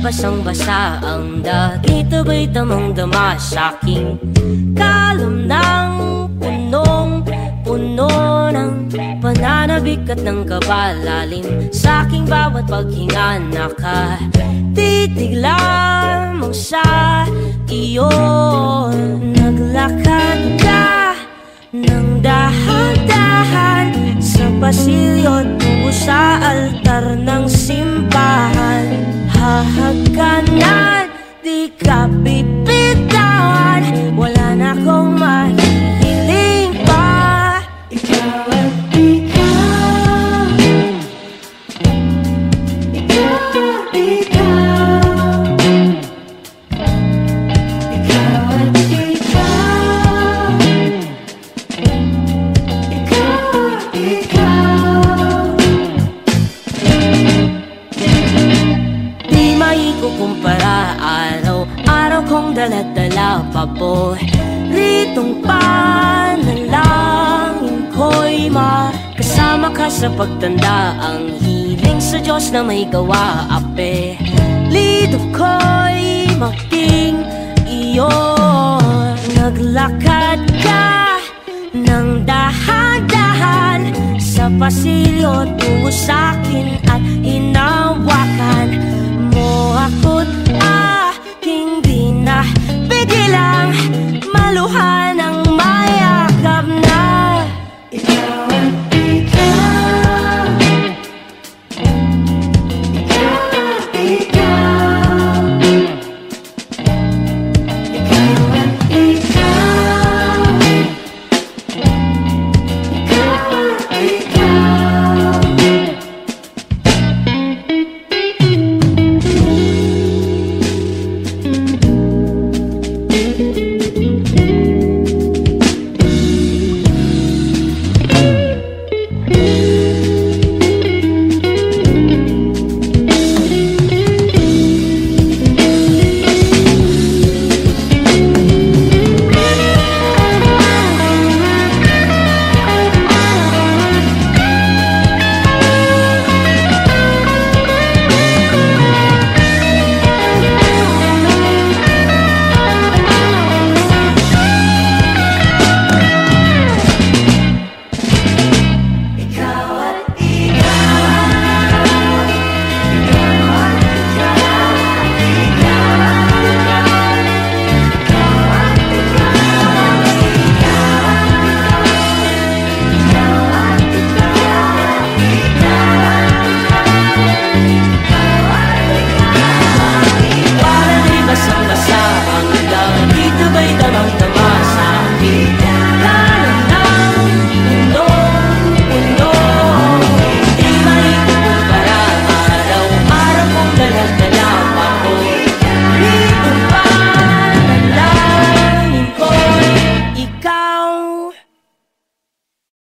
basang-basa ang dagit, abay damang-dama sa'king kalam ng punong-puno ng pananabik at ng kabalalim. Sa'king bawat paghinga nakatitig lamang sa iyo. Naglakad ka ng dahan-dahan sa pasilyo tungo sa altar ng simbahan. Hahagkanan, di ka bibitawan, wala na akong mahihiling pa. Ikaw at ikaw, ikaw at ikaw, ikaw at ikaw, ikaw at ikaw. Di maikukumpara, araw-araw kong dala-dala paboritong panalangin ko'y makasama ka sa pagtanda. Ang hiling sa Diyos na may gawa, apelido ko'y maging iyo. Naglakad ka ng dahan-dahan sa pasilyo tungo sa'kin at hinawakan mo ako't aking di na bigilang maluha.